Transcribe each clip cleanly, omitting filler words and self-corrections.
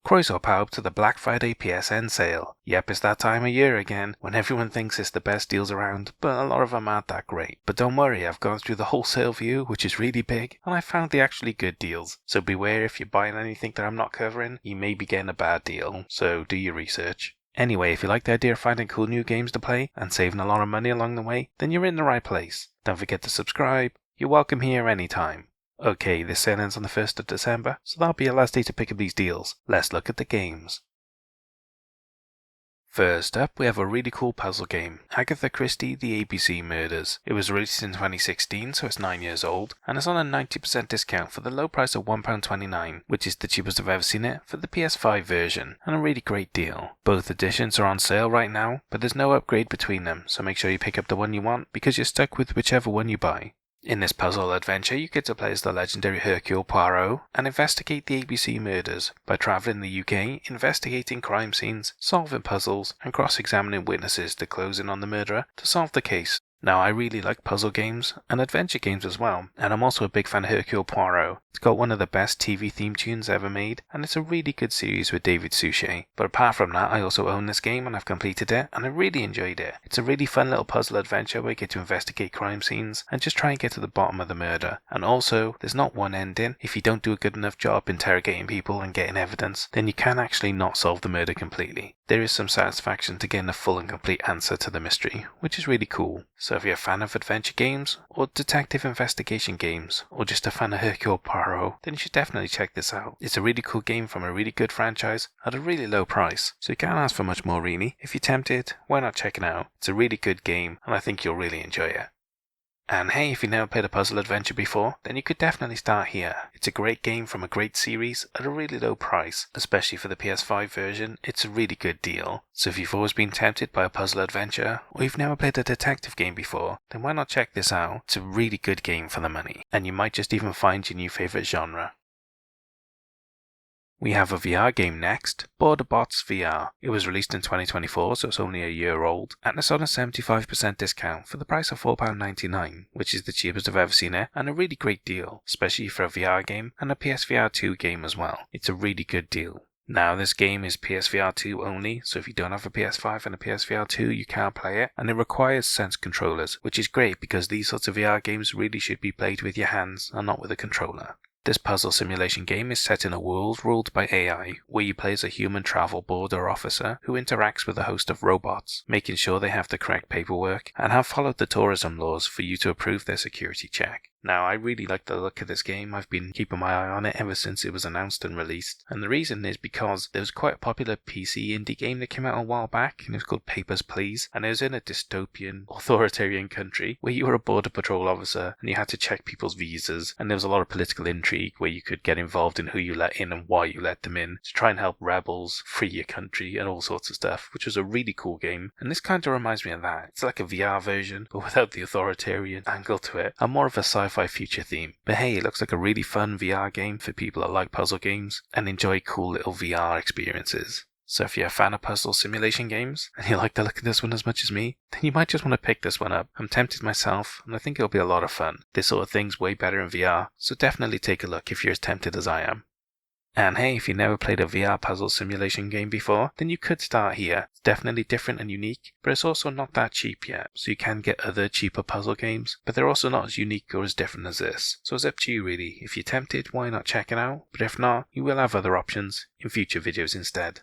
Croeso pawb to the Black Friday PSN sale. Yep, it's that time of year again, when everyone thinks it's the best deals around, but a lot of them aren't that great. But don't worry, I've gone through the whole sale view, which is really big, and I found the actually good deals. So beware, if you're buying anything that I'm not covering, you may be getting a bad deal, so do your research. Anyway, if you like the idea of finding cool new games to play, and saving a lot of money along the way, then you're in the right place. Don't forget to subscribe. You're welcome here anytime. Okay, this sale ends on the 1st of December, so that'll be your last day to pick up these deals. Let's look at the games. First up, we have a really cool puzzle game, Agatha Christie The ABC Murders. It was released in 2016, so it's 9 years old, and it's on a 90% discount for the low price of £1.29, which is the cheapest I've ever seen it for the PS5 version, and a really great deal. Both editions are on sale right now, but there's no upgrade between them, so make sure you pick up the one you want, because you're stuck with whichever one you buy. In this puzzle adventure, you get to play as the legendary Hercule Poirot and investigate the ABC murders by travelling the UK, investigating crime scenes, solving puzzles, and cross-examining witnesses to close in on the murderer to solve the case. Now, I really like puzzle games and adventure games as well, and I'm also a big fan of Hercule Poirot. It's got one of the best TV theme tunes ever made, and it's a really good series with David Suchet. But apart from that, I also own this game and I've completed it, and I really enjoyed it. It's a really fun little puzzle adventure where you get to investigate crime scenes and just try and get to the bottom of the murder. And also, there's not one ending. If you don't do a good enough job interrogating people and getting evidence, then you can actually not solve the murder completely. There is some satisfaction to getting a full and complete answer to the mystery, which is really cool. So if you're a fan of adventure games, or detective investigation games, or just a fan of Hercule Poirot, then you should definitely check this out. It's a really cool game from a really good franchise at a really low price, so you can't ask for much more really. If you're tempted, why not check it out? It's a really good game, and I think you'll really enjoy it. And hey, if you've never played a puzzle adventure before, then you could definitely start here. It's a great game from a great series at a really low price, especially for the PS5 version. It's a really good deal. So if you've always been tempted by a puzzle adventure, or you've never played a detective game before, then why not check this out? It's a really good game for the money, and you might just even find your new favourite genre. We have a VR game next, Borderbots VR. It was released in 2024, so it's only a year old, and it's on a 75% discount for the price of £4.99, which is the cheapest I've ever seen it, and a really great deal, especially for a VR game and a PSVR 2 game as well. It's a really good deal. Now, this game is PSVR 2 only, so if you don't have a PS5 and a PSVR 2, you can't play it, and it requires Sense controllers, which is great because these sorts of VR games really should be played with your hands and not with a controller. This puzzle simulation game is set in a world ruled by AI, where you play as a human travel border officer who interacts with a host of robots, making sure they have the correct paperwork and have followed the tourism laws for you to approve their security check. Now, I really like the look of this game. I've been keeping my eye on it ever since it was announced and released. And the reason is because there was quite a popular PC indie game that came out a while back, and it was called Papers, Please. And it was in a dystopian, authoritarian country where you were a border patrol officer and you had to check people's visas. And there was a lot of political intrigue where you could get involved in who you let in and why you let them in to try and help rebels free your country and all sorts of stuff, which was a really cool game. And this kind of reminds me of that. It's like a VR version, but without the authoritarian angle to it, and more of a sci-fi future theme. But hey, it looks like a really fun VR game for people that like puzzle games and enjoy cool little VR experiences. So if you're a fan of puzzle simulation games, and you like the look of this one as much as me, then you might just want to pick this one up. I'm tempted myself, and I think it'll be a lot of fun. This sort of thing's way better in VR, so definitely take a look if you're as tempted as I am. And hey, if you never played a VR puzzle simulation game before, then you could start here. It's definitely different and unique, but it's also not that cheap yet, so you can get other cheaper puzzle games, but they're also not as unique or as different as this. So it's up to you really. If you're tempted, why not check it out? But if not, you will have other options in future videos instead.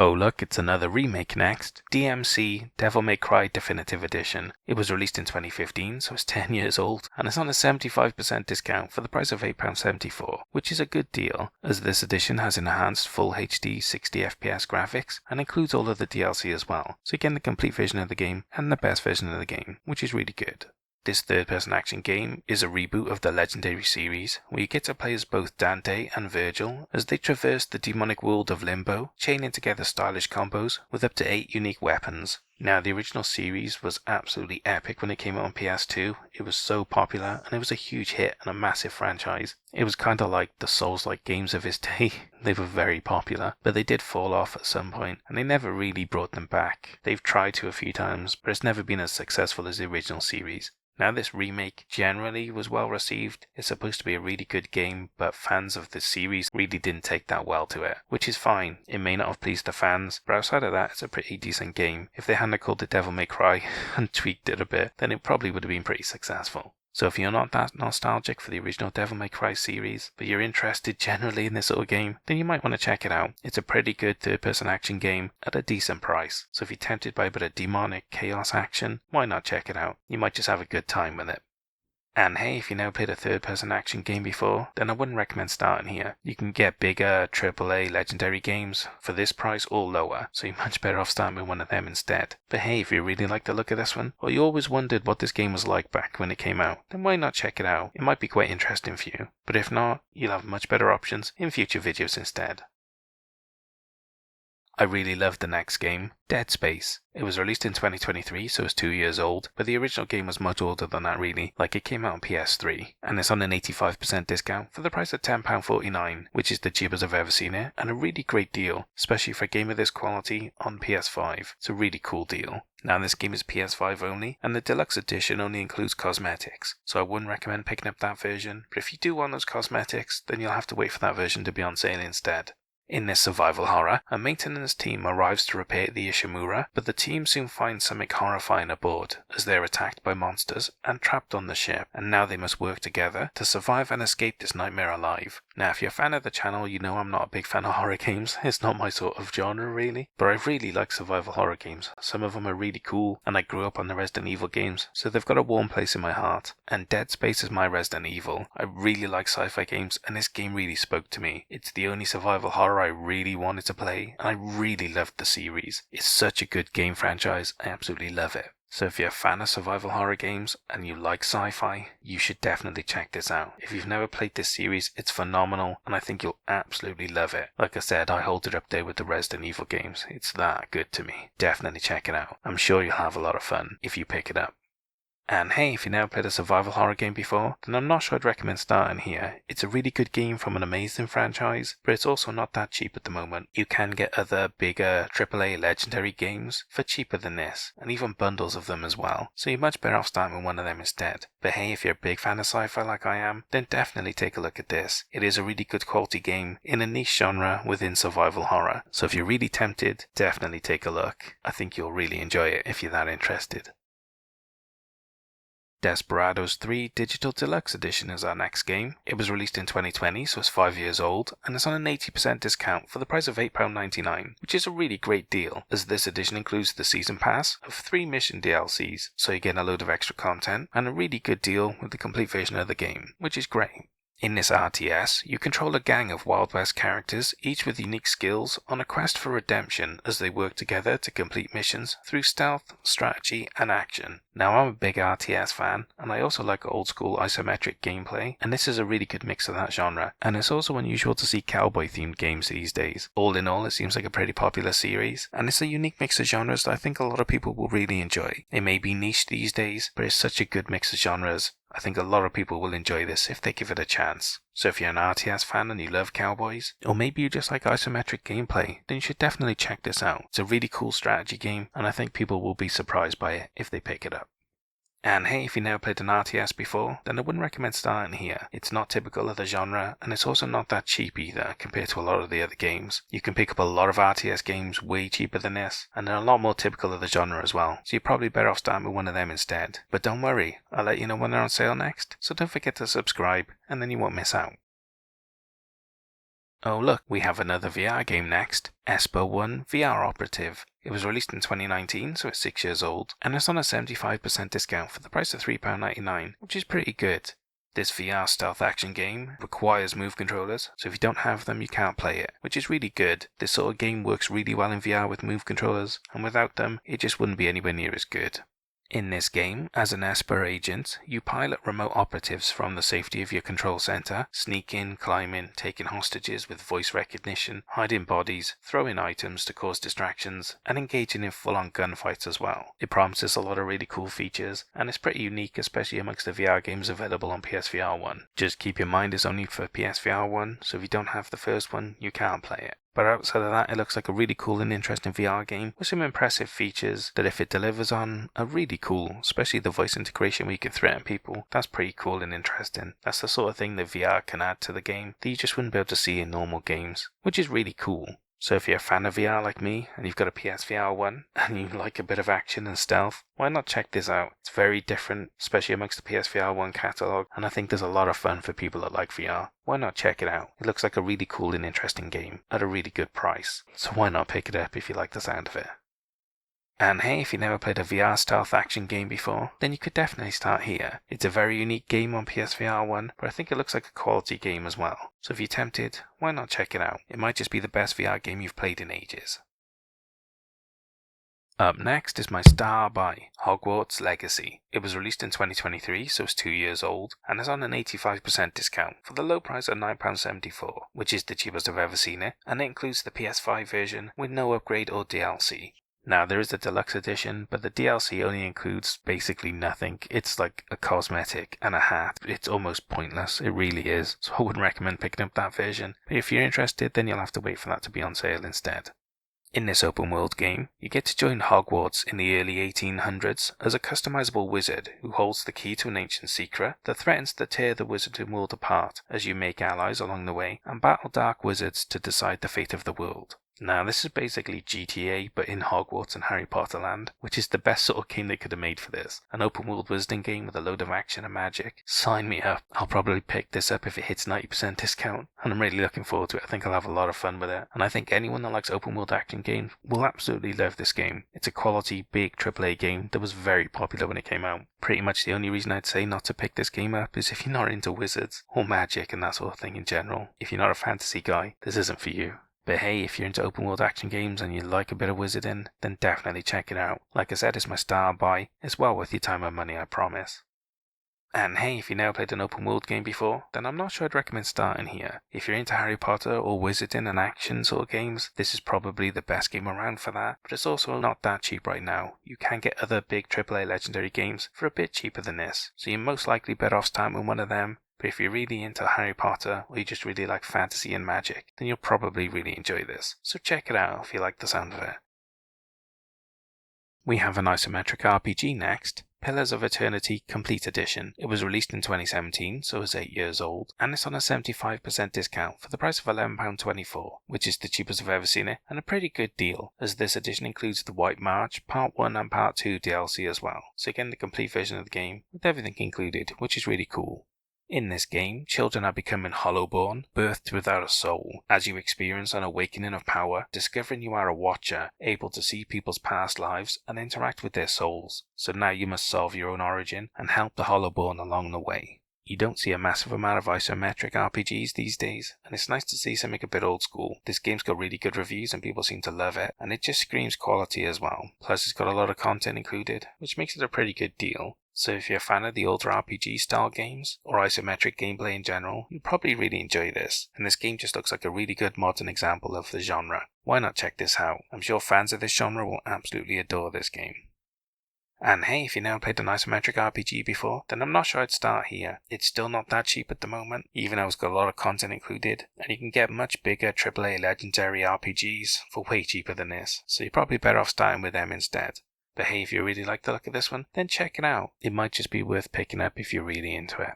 Oh look, it's another remake next, DMC Devil May Cry Definitive Edition. It was released in 2015, so it's 10 years old, and it's on a 75% discount for the price of £8.74, which is a good deal, as this edition has enhanced full HD 60fps graphics and includes all of the DLC as well, so you get the complete version of the game and the best version of the game, which is really good. This third-person action game is a reboot of the legendary series, where you get to play as both Dante and Virgil as they traverse the demonic world of Limbo, chaining together stylish combos with up to 8 unique weapons. Now, the original series was absolutely epic when it came out on PS2. It was so popular, and it was a huge hit and a massive franchise. It was kind of like the Souls-like games of its day. They were very popular, but they did fall off at some point, and they never really brought them back. They've tried to a few times, but it's never been as successful as the original series. Now, this remake generally was well received. It's supposed to be a really good game, but fans of the series really didn't take that well to it, which is fine. It may not have pleased the fans, but outside of that, it's a pretty decent game. If they hadn't called it Devil May Cry and tweaked it a bit, then it probably would have been pretty successful. So if you're not that nostalgic for the original Devil May Cry series, but you're interested generally in this sort of game, then you might want to check it out. It's a pretty good third-person action game at a decent price. So if you're tempted by a bit of demonic chaos action, why not check it out? You might just have a good time with it. And hey, if you never played a third-person action game before, then I wouldn't recommend starting here. You can get bigger AAA legendary games for this price or lower, so you're much better off starting with one of them instead. But hey, if you really like the look of this one, or you always wondered what this game was like back when it came out, then why not check it out? It might be quite interesting for you. But if not, you'll have much better options in future videos instead. I really loved the next game, Dead Space. It was released in 2023, so it's 2 years old, but the original game was much older than that really, like it came out on PS3, and it's on an 85% discount for the price of £10.49, which is the cheapest I've ever seen it, and a really great deal, especially for a game of this quality on PS5. It's a really cool deal. Now, this game is PS5 only, and the deluxe edition only includes cosmetics, so I wouldn't recommend picking up that version, but if you do want those cosmetics, then you'll have to wait for that version to be on sale instead. In this survival horror, a maintenance team arrives to repair the Ishimura, but the team soon finds something horrifying aboard, as they are attacked by monsters and trapped on the ship, and now they must work together to survive and escape this nightmare alive. Now, if you're a fan of the channel, you know I'm not a big fan of horror games. It's not my sort of genre really, but I really like survival horror games. Some of them are really cool, and I grew up on the Resident Evil games, so they've got a warm place in my heart. And Dead Space is my Resident Evil. I really like sci-fi games, and this game really spoke to me. It's the only survival horror I really wanted to play, and I really loved the series. It's such a good game franchise, I absolutely love it. So if you're a fan of survival horror games and you like sci-fi, you should definitely check this out. If you've never played this series, it's phenomenal, and I think you'll absolutely love it. Like I said, I hold it up there with the Resident Evil games. It's that good to me. Definitely check it out. I'm sure you'll have a lot of fun if you pick it up. And hey, if you never played a survival horror game before, then I'm not sure I'd recommend starting here. It's a really good game from an amazing franchise, but it's also not that cheap at the moment. You can get other bigger AAA legendary games for cheaper than this, and even bundles of them as well, so you're much better off starting with one of them instead. But hey, if you're a big fan of sci-fi like I am, then definitely take a look at this. It is a really good quality game in a niche genre within survival horror, so if you're really tempted, definitely take a look. I think you'll really enjoy it if you're that interested. Desperados 3 Digital Deluxe Edition is our next game. It was released in 2020, so it's 5 years old, and it's on an 80% discount for the price of £8.99, which is a really great deal, as this edition includes the Season Pass of 3 mission DLCs, so you get a load of extra content, and a really good deal with the complete version of the game, which is great. In this RTS, you control a gang of Wild West characters, each with unique skills, on a quest for redemption as they work together to complete missions through stealth, strategy, and action. Now, I'm a big RTS fan, and I also like old school isometric gameplay, and this is a really good mix of that genre, and it's also unusual to see cowboy-themed games these days. All in all, it seems like a pretty popular series, and it's a unique mix of genres that I think a lot of people will really enjoy. It may be niche these days, but it's such a good mix of genres. I think a lot of people will enjoy this if they give it a chance. So if you're an RTS fan and you love cowboys, or maybe you just like isometric gameplay, then you should definitely check this out. It's a really cool strategy game, and I think people will be surprised by it if they pick it up. And hey, if you never played an RTS before, then I wouldn't recommend starting here. It's not typical of the genre, and it's also not that cheap either compared to a lot of the other games. You can pick up a lot of RTS games way cheaper than this, and they're a lot more typical of the genre as well, so you're probably better off starting with one of them instead. But don't worry, I'll let you know when they're on sale next, so don't forget to subscribe, and then you won't miss out. Oh look, we have another VR game next, Espo 1 VR Operative. It was released in 2019, so it's 6 years old, and it's on a 75% discount for the price of £3.99, which is pretty good. This VR stealth action game requires move controllers, so if you don't have them you can't play it, which is really good. This sort of game works really well in VR with move controllers, and without them it just wouldn't be anywhere near as good. In this game, as an Esper agent, you pilot remote operatives from the safety of your control center, sneaking, climbing, taking hostages with voice recognition, hiding bodies, throwing items to cause distractions, and engaging in full-on gunfights as well. It promises a lot of really cool features, and it's pretty unique, especially amongst the VR games available on PSVR 1. Just keep in mind it's only for PSVR 1, so if you don't have the first one, you can't play it. But outside of that, it looks like a really cool and interesting VR game with some impressive features that if it delivers on are really cool, especially the voice integration where you can threaten people. That's pretty cool and interesting. That's the sort of thing that VR can add to the game that you just wouldn't be able to see in normal games, which is really cool. So if you're a fan of VR like me, and you've got a PSVR 1, and you like a bit of action and stealth, why not check this out? It's very different, especially amongst the PSVR 1 catalogue, and I think there's a lot of fun for people that like VR. Why not check it out? It looks like a really cool and interesting game, at a really good price. So why not pick it up if you like the sound of it? And hey, if you never played a VR stealth action game before, then you could definitely start here. It's a very unique game on PSVR 1, but I think it looks like a quality game as well. So if you're tempted, why not check it out? It might just be the best VR game you've played in ages. Up next is my star by Hogwarts Legacy. It was released in 2023, so it's 2 years old, and is on an 85% discount for the low price of £9.74, which is the cheapest I've ever seen it, and it includes the PS5 version with no upgrade or DLC. Now, there is a deluxe edition, but the DLC only includes basically nothing. It's like a cosmetic and a hat. It's almost pointless. It really is. So I wouldn't recommend picking up that version. But if you're interested, then you'll have to wait for that to be on sale instead. In this open world game, you get to join Hogwarts in the early 1800s as a customizable wizard who holds the key to an ancient secret that threatens to tear the wizarding world apart as you make allies along the way and battle dark wizards to decide the fate of the world. Now, this is basically GTA, but in Hogwarts and Harry Potter land, which is the best sort of game they could have made for this. An open world wizarding game with a load of action and magic. Sign me up. I'll probably pick this up if it hits 90% discount, and I'm really looking forward to it. I think I'll have a lot of fun with it, and I think anyone that likes open world action games will absolutely love this game. It's a quality, big AAA game that was very popular when it came out. Pretty much the only reason I'd say not to pick this game up is if you're not into wizards, or magic and that sort of thing in general. If you're not a fantasy guy, this isn't for you. But hey, if you're into open world action games and you like a bit of wizarding, then definitely check it out. Like I said, it's my star buy. It's well worth your time and money, I promise. And hey, if you never played an open world game before, then I'm not sure I'd recommend starting here. If you're into Harry Potter or wizarding and action sort of games, this is probably the best game around for that, but it's also not that cheap right now. You can get other big AAA legendary games for a bit cheaper than this, so you're most likely better off starting with one of them. But if you're really into Harry Potter, or you just really like fantasy and magic, then you'll probably really enjoy this. So check it out if you like the sound of it. We have an isometric RPG next, Pillars of Eternity Complete Edition. It was released in 2017, so it's 8 years old, and it's on a 75% discount for the price of £11.24, which is the cheapest I've ever seen it, and a pretty good deal, as this edition includes the White March, Part 1 and Part 2 DLC as well. So again, the complete version of the game, with everything included, which is really cool. In this game, children are becoming hollowborn, birthed without a soul, as you experience an awakening of power, discovering you are a watcher, able to see people's past lives and interact with their souls. So now you must solve your own origin and help the hollowborn along the way. You don't see a massive amount of isometric RPGs these days, and it's nice to see something a bit old school. This game's got really good reviews and people seem to love it, and it just screams quality as well. Plus it's got a lot of content included, which makes it a pretty good deal. So if you're a fan of the older RPG style games, or isometric gameplay in general, you'll probably really enjoy this, and this game just looks like a really good modern example of the genre. Why not check this out? I'm sure fans of this genre will absolutely adore this game. And hey, if you never played an isometric RPG before, then I'm not sure I'd start here. It's still not that cheap at the moment, even though it's got a lot of content included, and you can get much bigger AAA legendary RPGs for way cheaper than this, so you're probably better off starting with them instead. But hey, if you really like the look of this one, then check it out. It might just be worth picking up if you're really into it.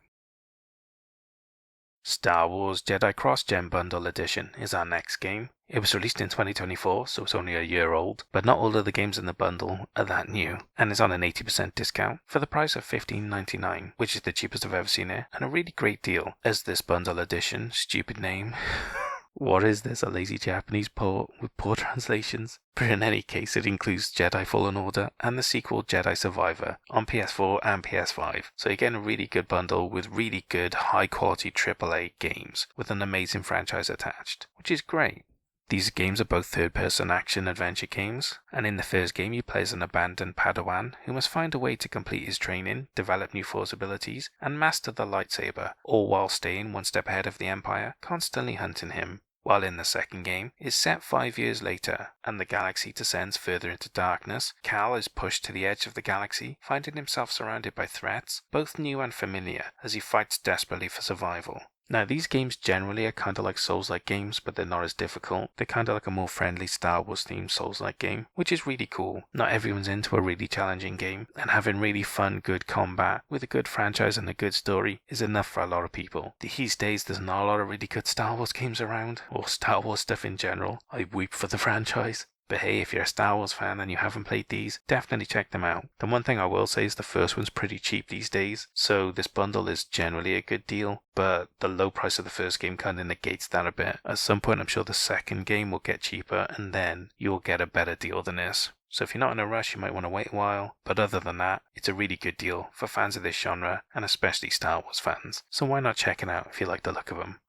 Star Wars Jedi Cross-Gen Bundle Edition is our next game. It was released in 2024, so it's only a year old, but not all of the games in the bundle are that new, and is on an 80% discount for the price of $15.99, which is the cheapest I've ever seen it, and a really great deal, as this bundle edition, stupid name, what is this, a lazy Japanese port with poor translations? But in any case, it includes Jedi Fallen Order and the sequel Jedi Survivor on PS4 and PS5. So again, a really good bundle with really good high quality AAA games with an amazing franchise attached, which is great. These games are both third-person action-adventure games, and in the first game you play as an abandoned Padawan who must find a way to complete his training, develop new force abilities, and master the lightsaber, all while staying one step ahead of the Empire, constantly hunting him. While in the second game is set 5 years later, and the galaxy descends further into darkness, Cal is pushed to the edge of the galaxy, finding himself surrounded by threats, both new and familiar, as he fights desperately for survival. Now, these games generally are kind of like Souls-like games, but they're not as difficult. They're kind of like a more friendly Star Wars-themed Souls-like game, which is really cool. Not everyone's into a really challenging game, and having really fun, good combat with a good franchise and a good story is enough for a lot of people. These days, there's not a lot of really good Star Wars games around, or Star Wars stuff in general. I weep for the franchise. But hey, if you're a Star Wars fan and you haven't played these, definitely check them out. The one thing I will say is the first one's pretty cheap these days, so this bundle is generally a good deal, but the low price of the first game kind of negates that a bit. At some point I'm sure the second game will get cheaper, and then you'll get a better deal than this. So if you're not in a rush, you might want to wait a while, but other than that, it's a really good deal for fans of this genre, and especially Star Wars fans. So why not check it out if you like the look of them?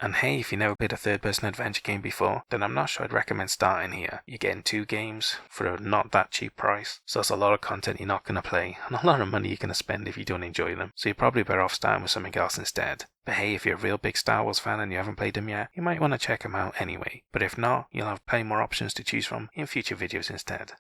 And hey, if you never played a third-person adventure game before, then I'm not sure I'd recommend starting here. You're getting 2 games for a not that cheap price, so that's a lot of content you're not going to play, and a lot of money you're going to spend if you don't enjoy them. So you're probably better off starting with something else instead. But hey, if you're a real big Star Wars fan and you haven't played them yet, you might want to check them out anyway. But if not, you'll have plenty more options to choose from in future videos instead.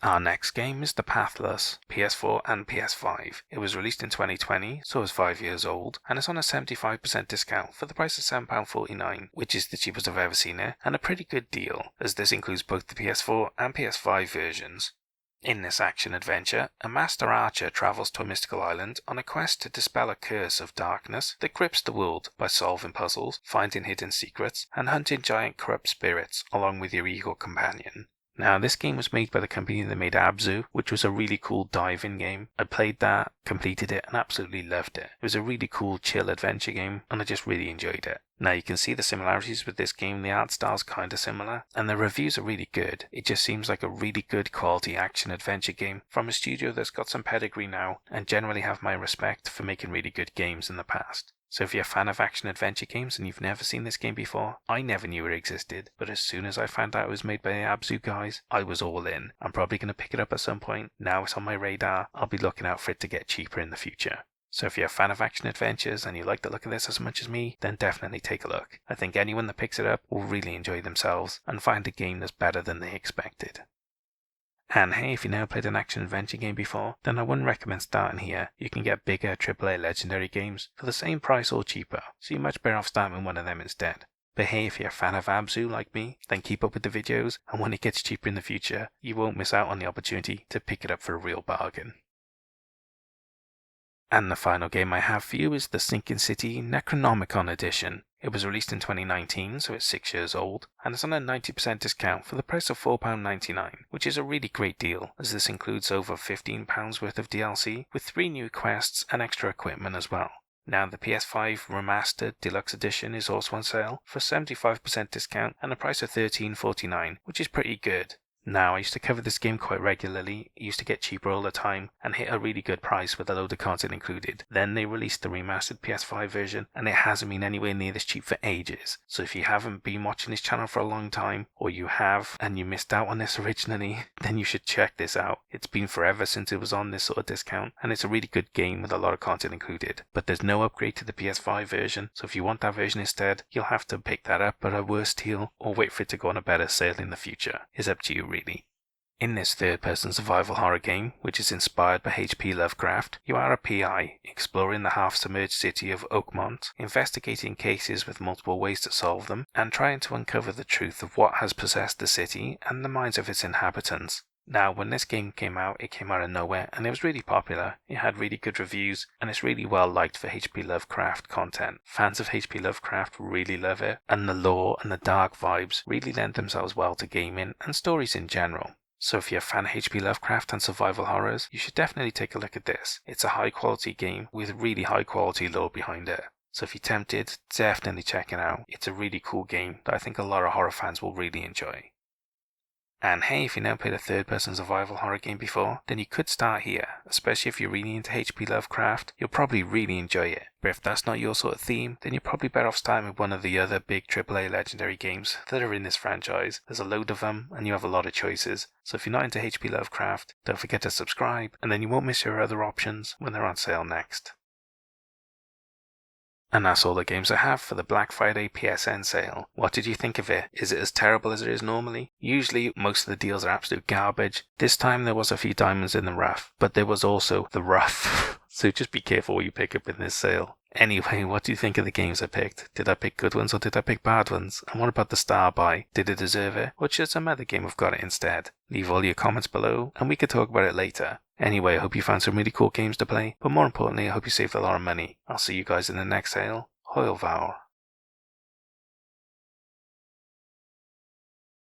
Our next game is The Pathless, PS4 and PS5. It was released in 2020, so it's 5 years old, and it's on a 75% discount for the price of £7.49, which is the cheapest I've ever seen it, and a pretty good deal, as this includes both the PS4 and PS5 versions. In this action-adventure, a master archer travels to a mystical island on a quest to dispel a curse of darkness that grips the world by solving puzzles, finding hidden secrets, and hunting giant corrupt spirits along with your eagle companion. Now, this game was made by the company that made Abzu, which was a really cool diving game. I played that, completed it, and absolutely loved it. It was a really cool, chill adventure game, and I just really enjoyed it. Now, you can see the similarities with this game. The art style's kind of similar, and the reviews are really good. It just seems like a really good quality action-adventure game from a studio that's got some pedigree now, and generally have my respect for making really good games in the past. So if you're a fan of action-adventure games and you've never seen this game before, I never knew it existed, but as soon as I found out it was made by the Abzu guys, I was all in. I'm probably going to pick it up at some point. Now it's on my radar. I'll be looking out for it to get cheaper in the future. So if you're a fan of action-adventures and you like the look of this as much as me, then definitely take a look. I think anyone that picks it up will really enjoy themselves and find a game that's better than they expected. And hey, if you never played an action-adventure game before, then I wouldn't recommend starting here. You can get bigger AAA legendary games for the same price or cheaper, so you're much better off starting with one of them instead. But hey, if you're a fan of Abzu like me, then keep up with the videos, and when it gets cheaper in the future, you won't miss out on the opportunity to pick it up for a real bargain. And the final game I have for you is the Sinking City Necronomicon Edition. It was released in 2019, so it's 6 years old, and it's on a 90% discount for the price of £4.99, which is a really great deal, as this includes over £15 worth of DLC, with 3 new quests and extra equipment as well. Now, the PS5 Remastered Deluxe Edition is also on sale for a 75% discount and a price of £13.49, which is pretty good. Now, I used to cover this game quite regularly. It used to get cheaper all the time and hit a really good price with a load of content included. Then they released the remastered PS5 version, and it hasn't been anywhere near this cheap for ages. So if you haven't been watching this channel for a long time, or you have and you missed out on this originally, then you should check this out. It's been forever since it was on this sort of discount, and it's a really good game with a lot of content included. But there's no upgrade to the PS5 version, so if you want that version instead, you'll have to pick that up at a worse deal or wait for it to go on a better sale in the future. It's up to you really. In this third-person survival horror game, which is inspired by H.P. Lovecraft, you are a PI, exploring the half-submerged city of Oakmont, investigating cases with multiple ways to solve them, and trying to uncover the truth of what has possessed the city and the minds of its inhabitants. Now, when this game came out, it came out of nowhere, and it was really popular. It had really good reviews, and it's really well liked for H.P. Lovecraft content. Fans of H.P. Lovecraft really love it, and the lore and the dark vibes really lend themselves well to gaming and stories in general. So if you're a fan of H.P. Lovecraft and survival horrors, you should definitely take a look at this. It's a high quality game with really high quality lore behind it. So if you're tempted, definitely check it out. It's a really cool game that I think a lot of horror fans will really enjoy. And hey, if you never played a third-person survival horror game before, then you could start here, especially if you're really into H.P. Lovecraft. You'll probably really enjoy it. But if that's not your sort of theme, then you're probably better off starting with one of the other big AAA legendary games that are in this franchise. There's a load of them, and you have a lot of choices. So if you're not into H.P. Lovecraft, don't forget to subscribe, and then you won't miss your other options when they're on sale next. And that's all the games I have for the Black Friday PSN sale. What did you think of it? Is it as terrible as it is normally? Usually, most of the deals are absolute garbage. This time there was a few diamonds in the rough, but there was also the rough. So just be careful what you pick up in this sale. Anyway, what do you think of the games I picked? Did I pick good ones or did I pick bad ones? And what about the star buy? Did it deserve it? Or should some other game have got it instead? Leave all your comments below and we could talk about it later. Anyway, I hope you found some really cool games to play, but more importantly, I hope you saved a lot of money. I'll see you guys in the next sale. Hoil Vow.